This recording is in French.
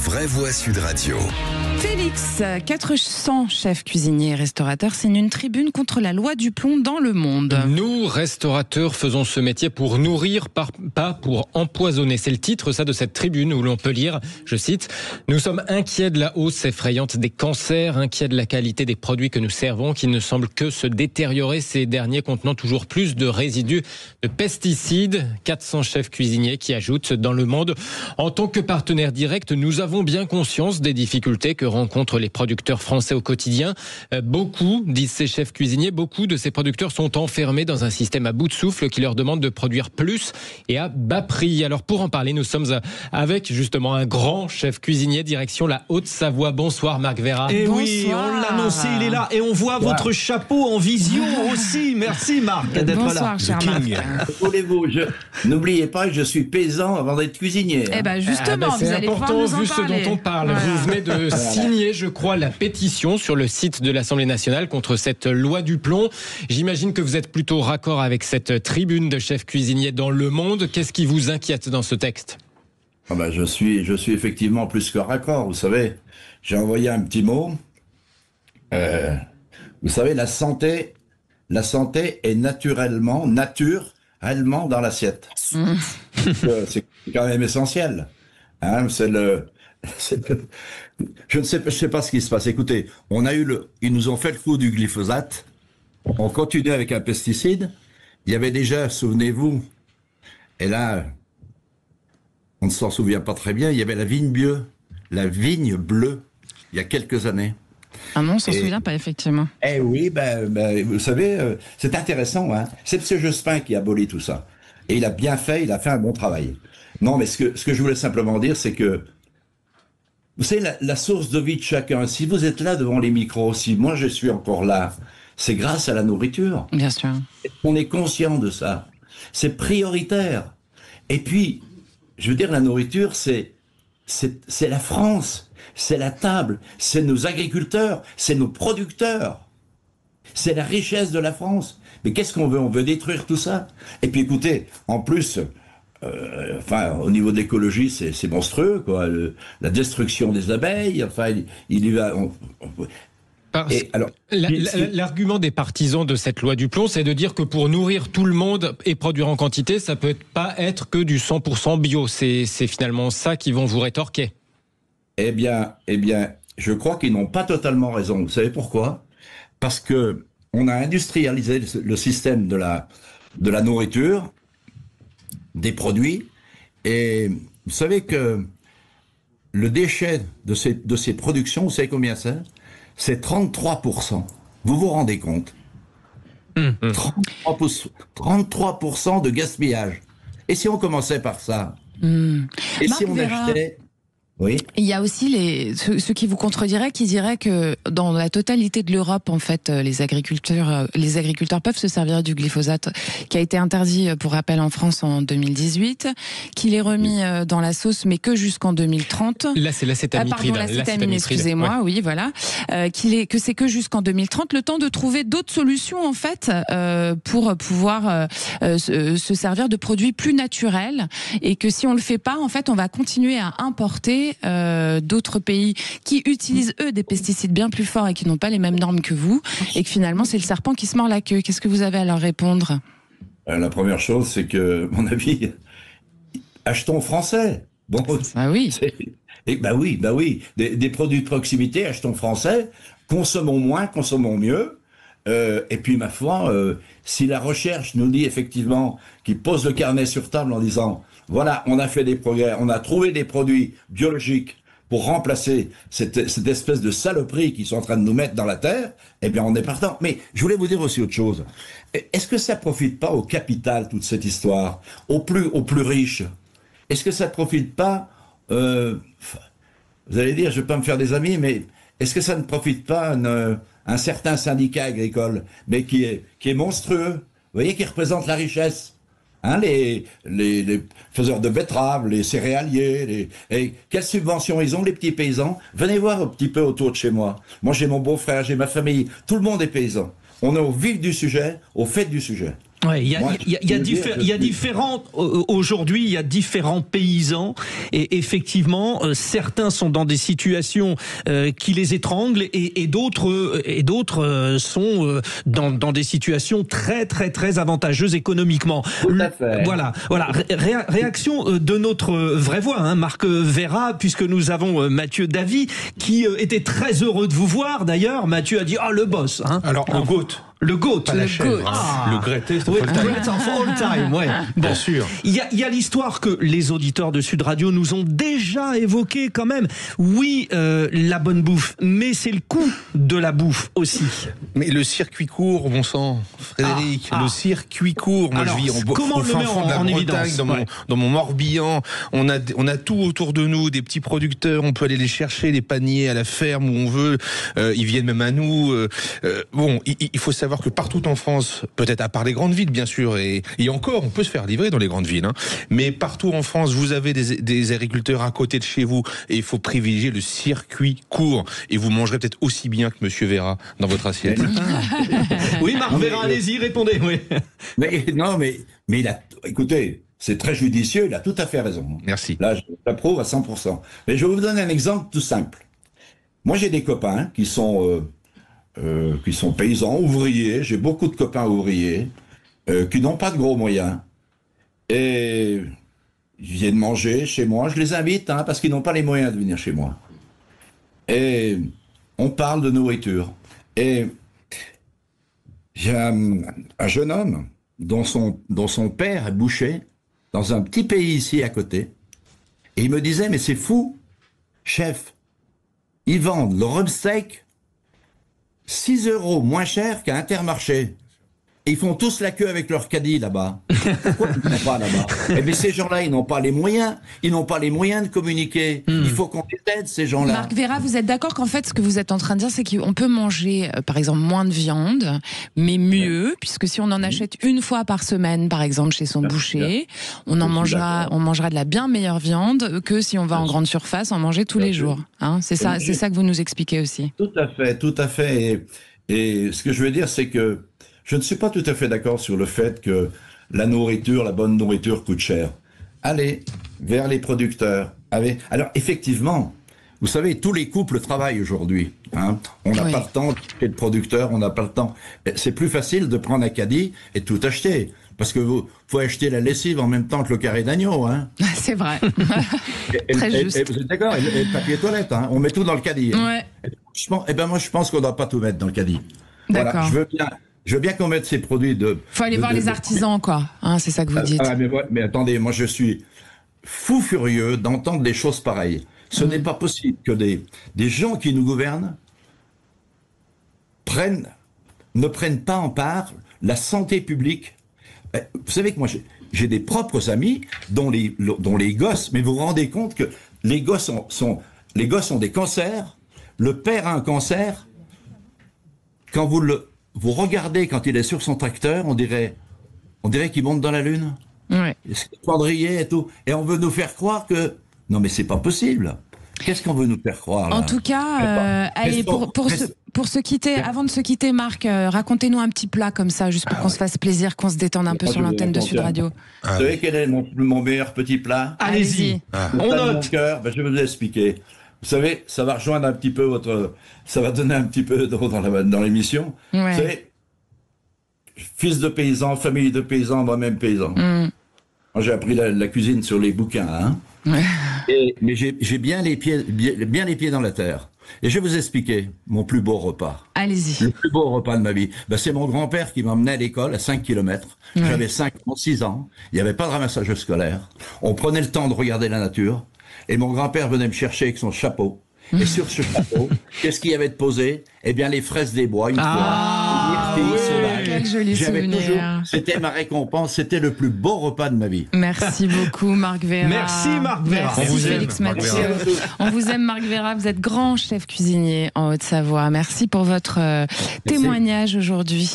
vraies voix Sud Radio. Félix, 400 chefs cuisiniers et restaurateurs signent une tribune contre la loi du plomb dans le monde. Nous, restaurateurs, faisons ce métier pour nourrir, pas pour empoisonner. C'est le titre, ça, de cette tribune où l'on peut lire, je cite, « Nous sommes inquiets de la hausse effrayante des cancers, inquiets de la qualité des produits que nous servons, qui ne semblent que se détériorer, ces derniers contenant toujours plus de résidus de pesticides. » 400 chefs cuisiniers qui ajoutent dans le monde, « En tant que partenaire direct, nous avons bien conscience des difficultés que rencontrent les producteurs français au quotidien. Beaucoup, disent ces chefs cuisiniers, beaucoup de ces producteurs sont enfermés dans un système à bout de souffle qui leur demande de produire plus et à bas prix. » Alors pour en parler, nous sommes avec justement un grand chef cuisinier, direction la Haute-Savoie. Bonsoir Marc Vera. Et Bonsoir. oui, on l'a annoncé, il est là. Et on voit votre chapeau en vision aussi. Merci Marc d'être Bonsoir, là. cher King. Marc. Voulez-vous, n'oubliez pas que je suis paysan avant d'être cuisinier. Eh ben justement, c'est vous allez pouvoir important nous en vu ce parler. dont on parle. Voilà. Vous venez de signer, je crois, la pétition sur le site de l'Assemblée nationale contre cette loi du plomb. J'imagine que vous êtes plutôt raccord avec cette tribune de chefs cuisiniers dans le monde. Qu'est-ce qui vous inquiète dans ce texte ? Je suis effectivement plus que raccord. Vous savez, j'ai envoyé un petit mot. Vous savez, la santé est naturellement dans l'assiette. C'est quand même essentiel. Hein, je ne sais pas ce qui se passe. Écoutez, ils nous ont fait le coup du glyphosate. On continue avec un pesticide. Il y avait déjà, souvenez-vous, et là, on ne s'en souvient pas très bien, il y avait la vigne bleue, il y a quelques années. Ah non, on s'en souvient pas, effectivement. Eh oui, vous savez, c'est intéressant. Hein. C'est M. Jospin qui abolit tout ça. Et il a bien fait, il a fait un bon travail. Non, mais ce que je voulais simplement dire, c'est que, vous savez, la source de vie de chacun, si vous êtes là devant les micros, si moi je suis encore là, c'est grâce à la nourriture. Bien sûr. On est conscient de ça. C'est prioritaire. Et puis, je veux dire, la nourriture, c'est la France, c'est la table, c'est nos agriculteurs, c'est nos producteurs. C'est la richesse de la France. Mais qu'est-ce qu'on veut ? On veut détruire tout ça. Et puis écoutez, en plus, au niveau de l'écologie, c'est monstrueux, quoi. La destruction des abeilles, il y va... L'argument des partisans de cette loi du plomb, c'est de dire que pour nourrir tout le monde et produire en quantité, ça peut pas être que du 100% bio. C'est finalement ça qu'ils vont vous rétorquer. Eh bien, je crois qu'ils n'ont pas totalement raison. Vous savez pourquoi ? Parce que on a industrialisé le système de la nourriture, des produits, et vous savez que le déchet de ces productions, vous savez combien c'est ? C'est 33%. Vous vous rendez compte ? 33% de gaspillage. Et si on commençait par ça ? Et Marc si on Vera, achetait... Oui. il y a aussi ceux qui vous contrediraient, qui diraient que dans la totalité de l'Europe, en fait, les agriculteurs peuvent se servir du glyphosate, qui a été interdit, pour rappel, en France en 2018, qu'il est remis dans la sauce, mais que jusqu'en 2030. Là, c'est l'acétamipride. Pardon, l'acétamine, excusez-moi, ouais. Oui, voilà. Que c'est que jusqu'en 2030, le temps de trouver d'autres solutions, en fait, pour pouvoir se servir de produits plus naturels, et que si on le fait pas, en fait, on va continuer à importer d'autres pays qui utilisent eux des pesticides bien plus forts et qui n'ont pas les mêmes normes que vous, et que finalement c'est le serpent qui se mord la queue. Qu'est-ce que vous avez à leur répondre ? La première chose, c'est que, à mon avis, achetons français. Bon, ah oui. Oui. Des produits de proximité, achetons français, consommons moins, consommons mieux. Et puis, ma foi, si la recherche nous dit effectivement, qu'il pose le carnet sur table en disant, voilà, on a fait des progrès, on a trouvé des produits biologiques pour remplacer cette espèce de saloperie qu'ils sont en train de nous mettre dans la terre, eh bien, on est partant. Mais je voulais vous dire aussi autre chose. Est-ce que ça profite pas au capital, toute cette histoire, aux plus riches? Est-ce que ça ne profite pas, vous allez dire, je vais pas me faire des amis, mais est-ce que ça ne profite pas un certain syndicat agricole, mais qui est monstrueux, vous voyez, qui représente la richesse? Hein, les faiseurs de betteraves, les céréaliers, et quelles subventions ils ont, les petits paysans? Venez voir un petit peu autour de chez moi. Moi, j'ai mon beau-frère, j'ai ma famille, tout le monde est paysan. On est au vif du sujet, au fait du sujet. Ouais, il y a différents aujourd'hui, il y a différents paysans et effectivement certains sont dans des situations qui les étranglent et d'autres sont dans des situations très très très avantageuses économiquement. Tout à fait. Voilà. Réaction de notre vraie voix, hein, Marc Vera, puisque nous avons Mathieu Davy qui était très heureux de vous voir. D'ailleurs, Mathieu a dit le boss. Hein. Alors le GOAT. Le GOAT, pas la chèvre, le greatest of all time. Great of all time, ouais. Bien sûr. Il y a l'histoire que les auditeurs de Sud Radio nous ont déjà évoquée quand même. Oui, la bonne bouffe, mais c'est le coût de la bouffe aussi. Mais le circuit court, bon sang, Frédéric, le circuit court. Moi, alors, je vis comment au le fin met fond de la en Bretagne, évidence, dans mon Morbihan. On a tout autour de nous, des petits producteurs. On peut aller les chercher, les paniers à la ferme où on veut. Ils viennent même à nous. Il faut savoir que partout en France, peut-être à part les grandes villes, bien sûr, et encore, on peut se faire livrer dans les grandes villes. Hein, mais partout en France, vous avez des agriculteurs à côté de chez vous, et il faut privilégier le circuit court. Et vous mangerez peut-être aussi bien que Monsieur Vera dans votre assiette. Oui, Marc Vera, allez-y, répondez. Oui. Mais écoutez, c'est très judicieux, il a tout à fait raison. Merci. Là, je l'approuve à 100%. Mais je vais vous donner un exemple tout simple. Moi, j'ai des copains qui sont paysans, ouvriers. J'ai beaucoup de copains ouvriers qui n'ont pas de gros moyens. Et ils viennent manger chez moi. Je les invite parce qu'ils n'ont pas les moyens de venir chez moi. Et on parle de nourriture. Et j'ai un jeune homme dont son père est boucher dans un petit pays ici à côté. Et il me disait, mais c'est fou, chef, ils vendent le rhum steak 6 € moins cher qu'à Intermarché. Et ils font tous la queue avec leur caddie là-bas. Pourquoi ils ne vont pas là-bas? Eh bien, ces gens-là, ils n'ont pas les moyens. Ils n'ont pas les moyens de communiquer. Il faut qu'on les aide, ces gens-là. Marc Vera, vous êtes d'accord qu'en fait, ce que vous êtes en train de dire, c'est qu'on peut manger, par exemple, moins de viande, mais mieux, puisque si on en achète une fois par semaine, par exemple, chez son boucher, on mangera de la bien meilleure viande que si on va en grande surface en manger tous les jours. Hein, c'est ça que vous nous expliquez aussi. Tout à fait. Et ce que je veux dire, c'est que je ne suis pas tout à fait d'accord sur le fait que la bonne nourriture coûte cher. Allez vers les producteurs. Alors, effectivement, vous savez, tous les couples travaillent aujourd'hui. Hein. On n'a pas le temps d'acheter de producteur, on n'a pas le temps. C'est plus facile de prendre un caddie et de tout acheter. Parce que faut acheter la lessive en même temps que le carré d'agneau. Hein. C'est vrai. Très juste. Et vous êtes d'accord, et le papier toilette, on met tout dans le caddie. Hein. Ouais. Moi, je pense qu'on ne doit pas tout mettre dans le caddie. D'accord. Voilà, je veux bien qu'on mette ces produits faut aller voir les artisans, quoi. Hein, c'est ça que vous dites. Mais attendez, moi je suis fou furieux d'entendre des choses pareilles. Ce n'est pas possible que des gens qui nous gouvernent ne prennent pas en part la santé publique. Vous savez que moi j'ai des propres amis dont les gosses, mais vous vous rendez compte que les gosses ont des cancers, le père a un cancer, quand vous regardez quand il est sur son tracteur, on dirait qu'il monte dans la lune. Ouais. Cendrier et tout. Et on veut nous faire croire que... Non mais c'est pas possible. Qu'est-ce qu'on veut nous faire croire là? En tout cas, allez, pour se quitter, avant de se quitter, Marc, racontez-nous un petit plat comme ça, juste pour qu'on se fasse plaisir, qu'on se détende un peu sur l'antenne de Sud Radio. Vous savez quel est mon meilleur petit plat? Allez-y. On note. Je vais vous expliquer. Vous savez, ça va rejoindre un petit peu ça va donner un petit peu dans l'émission. Ouais. Vous savez, fils de paysan, famille de paysan, moi-même paysan. Moi, j'ai appris la cuisine sur les bouquins, hein. Ouais. Mais j'ai bien les pieds dans la terre. Et je vais vous expliquer mon plus beau repas. Allez-y. Le plus beau repas de ma vie. C'est mon grand-père qui m'emmenait à l'école à 5 km. Ouais. J'avais 6 ans. Il n'y avait pas de ramassage scolaire. On prenait le temps de regarder la nature. Et mon grand-père venait me chercher avec son chapeau. Et sur ce chapeau, qu'est-ce qu'il y avait de posé? Eh bien, les fraises des bois, une fois. Quel joli souvenir. C'était ma récompense, c'était le plus beau repas de ma vie. Merci beaucoup, Marc Vera. Merci, Marc Vera. Merci, Félix Mathieu. On vous aime, Marc Vera. Vous êtes grand chef cuisinier en Haute-Savoie. Merci pour votre témoignage aujourd'hui.